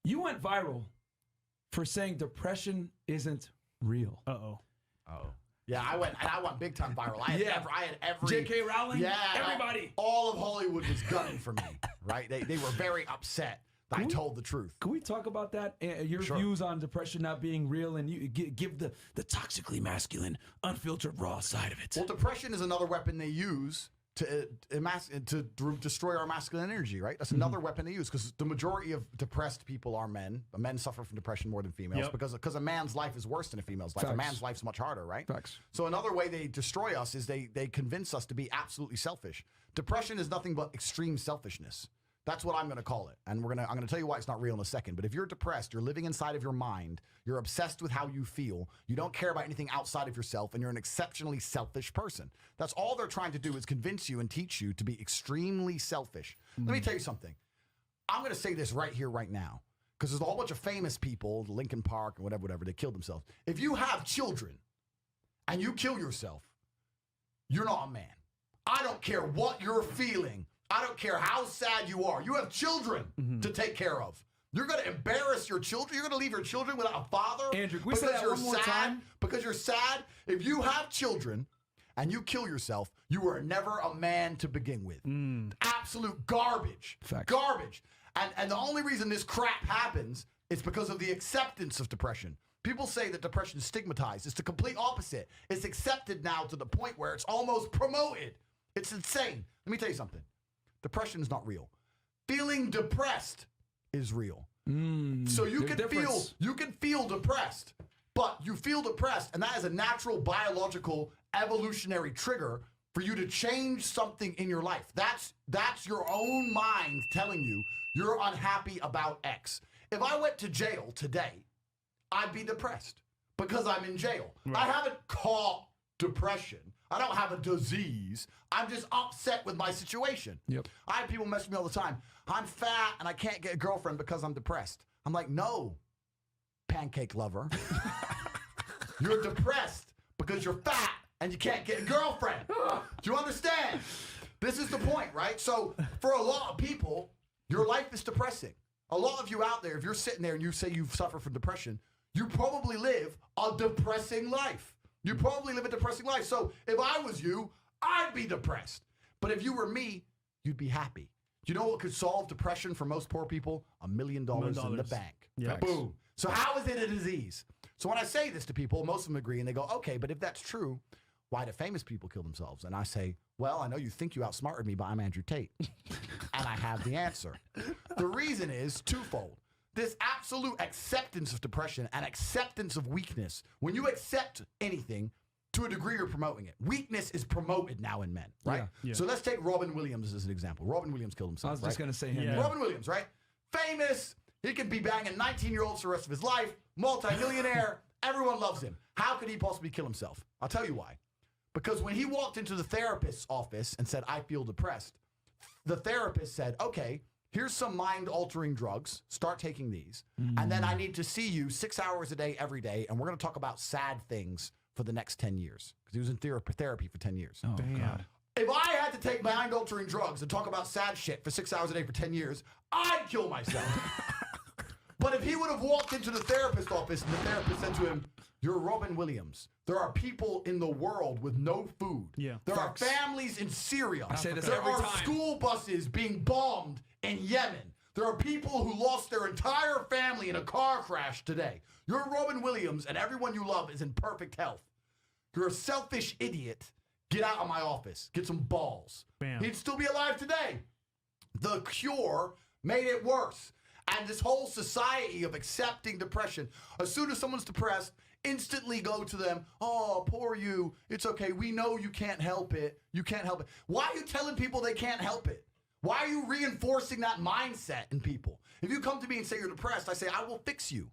You went viral for saying depression isn't real. Uh-oh. Yeah, I went big time viral. I had every J.K. Rowling? Yeah, Everybody. All of Hollywood was gunning for me, right? They were very upset that I told the truth. Can we talk about that? Your views on depression not being real, and you give the toxically masculine, unfiltered, raw side of it. Well, depression is another weapon they use to destroy our masculine energy, right? That's another weapon they use, because the majority of depressed people are men. Men suffer from depression more than females because a man's life is worse than a female's life. Facts. A man's life's much harder, right? Facts. So another way they destroy us is they convince us to be absolutely selfish. Depression is nothing but extreme selfishness. That's what I'm going to call it. And I'm going to tell you why it's not real in a second. But if you're depressed, you're living inside of your mind, you're obsessed with how you feel, you don't care about anything outside of yourself, and you're an exceptionally selfish person. That's all they're trying to do, is convince you and teach you to be extremely selfish. Let me tell you something. I'm going to say this right here, right now, because there's a whole bunch of famous people, Lincoln Park and whatever, they killed themselves. If you have children and you kill yourself, you're not a man. I don't care what you're feeling. I don't care how sad you are. You have children to take care of. You're going to embarrass your children. You're going to leave your children without a father. Andrew, can we say that one more time? Because you're sad. If you have children and you kill yourself, you were never a man to begin with. Absolute garbage. Facts. Garbage. And the only reason this crap happens is because of the acceptance of depression. People say that depression is stigmatized. It's the complete opposite. It's accepted now to the point where it's almost promoted. It's insane. Let me tell you something. Depression is not real. Feeling depressed is real. So you can feel depressed, but you feel depressed, and that is a natural biological evolutionary trigger for you to change something in your life. That's your own mind telling you you're unhappy about X. If I went to jail today, I'd be depressed because I'm in jail. Right. I haven't caught depression. I don't have a disease. I'm just upset with my situation. Yep. I have people mess with me all the time. I'm fat and I can't get a girlfriend because I'm depressed. I'm like, no, pancake lover. You're depressed because you're fat and you can't get a girlfriend. Do you understand? This is the point, right? So for a lot of people, your life is depressing. A lot of you out there, if you're sitting there and you say you've suffered from depression, you probably live a depressing life. You probably live a depressing life. So if I was you, I'd be depressed. But if you were me, you'd be happy. Do you know what could solve depression for most poor people? $1 million in the bank. Yeah. Boom. So how is it a disease? So when I say this to people, most of them agree and they go, okay, but if that's true, why do famous people kill themselves? And I say, well, I know you think you outsmarted me, but I'm Andrew Tate. And I have the answer. The reason is twofold. This absolute acceptance of depression and acceptance of weakness. When you accept anything, to a degree, you're promoting it. Weakness is promoted now in men, right? Yeah. So let's take Robin Williams as an example. Robin Williams killed himself. I was just going to say him. Yeah. Robin Williams, right? Famous. He could be banging 19-year-olds for the rest of his life. Multi-millionaire. Everyone loves him. How could he possibly kill himself? I'll tell you why. Because when he walked into the therapist's office and said, I feel depressed, the therapist said, okay, here's some mind-altering drugs. Start taking these. And then I need to see you 6 hours a day, every day, and we're going to talk about sad things for the next 10 years. Because he was in therapy for 10 years. Oh, God. If I had to take mind-altering drugs and talk about sad shit for 6 hours a day for 10 years, I'd kill myself. But if he would have walked into the therapist's office and the therapist said to him, you're Robin Williams. There are people in the world with no food. Yeah. There are families in Syria. I say this there every are time. school buses being bombed in Yemen. There are people who lost their entire family in a car crash today. You're Robin Williams, and everyone you love is in perfect health. You're a selfish idiot. Get out of my office. Get some balls. Bam. He'd still be alive today. The cure made it worse. And this whole society of accepting depression, as soon as someone's depressed, instantly go to them, oh, poor you. It's okay. We know you can't help it. You can't help it. Why are you telling people they can't help it? Why are you reinforcing that mindset in people? If you come to me and say you're depressed, I say, I will fix you.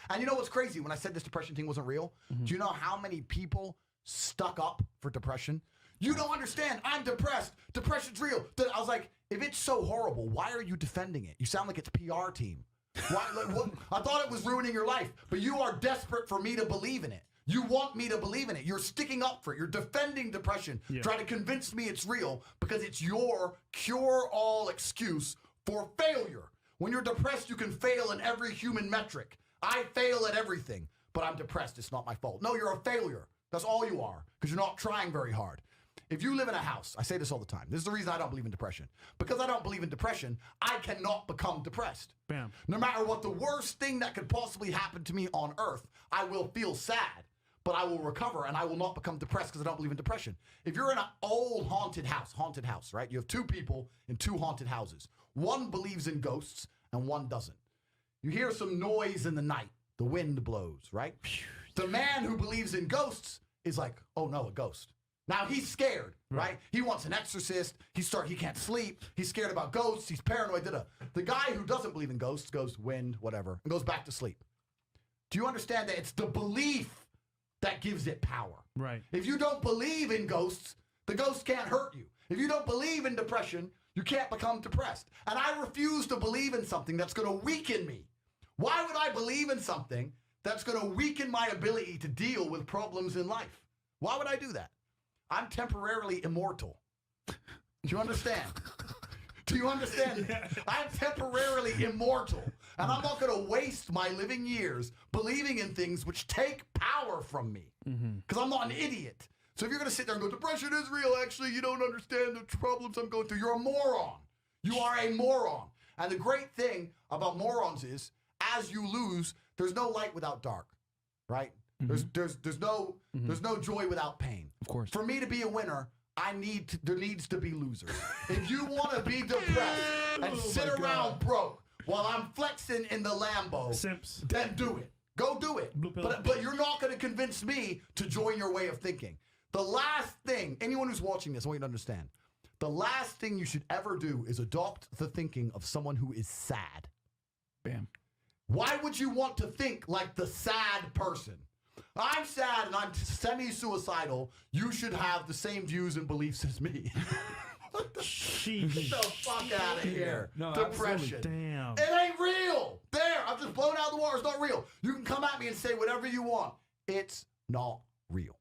And you know what's crazy? When I said this depression thing wasn't real, do you know how many people stuck up for depression? You don't understand. I'm depressed. Depression's real. I was like, if it's so horrible, why are you defending it? You sound like it's PR team. Why, what? I thought it was ruining your life, but you are desperate for me to believe in it. You want me to believe in it. You're sticking up for it. You're defending depression, trying to convince me it's real because it's your cure-all excuse for failure. When you're depressed, you can fail in every human metric. I fail at everything, but I'm depressed. It's not my fault. No, you're a failure. That's all you are, because you're not trying very hard. If you live in a house, I say this all the time. This is the reason I don't believe in depression. Because I don't believe in depression, I cannot become depressed. Bam. No matter what the worst thing that could possibly happen to me on earth, I will feel sad, but I will recover and I will not become depressed because I don't believe in depression. If you're in an old haunted house, right? You have two people in two haunted houses. One believes in ghosts and one doesn't. You hear some noise in the night. The wind blows, right? The man who believes in ghosts is like, oh no, a ghost. Now he's scared, right? He wants an exorcist. He can't sleep. He's scared about ghosts. He's paranoid. The guy who doesn't believe in ghosts goes wind, whatever, and goes back to sleep. Do you understand that it's the belief that gives it power? Right. If you don't believe in ghosts, the ghost can't hurt you. If you don't believe in depression, you can't become depressed. And I refuse to believe in something that's going to weaken me. Why would I believe in something that's going to weaken my ability to deal with problems in life? Why would I do that? I'm temporarily immortal. Do you understand? Do you understand? Yeah. I'm temporarily immortal. And I'm not going to waste my living years believing in things which take power from me. Because I'm not an idiot. So if you're going to sit there and go, depression is real, actually, you don't understand the problems I'm going through. You're a moron. You are a moron. And the great thing about morons is, as you lose, there's no light without dark, right? There's no joy without pain. Of course. For me to be a winner, there needs to be losers. If you want to be depressed and sit around broke while I'm flexing in the Lambo, Simps. then do it. Go do it. But you're not going to convince me to join your way of thinking. The last thing, anyone who's watching this, I want you to understand, the last thing you should ever do is adopt the thinking of someone who is sad. Bam. Why would you want to think like the sad person? I'm sad and I'm semi-suicidal. You should have the same views and beliefs as me. Get the fuck out of here. No, depression. Damn. It ain't real. There, I've just blown out the water. It's not real. You can come at me and say whatever you want. It's not real.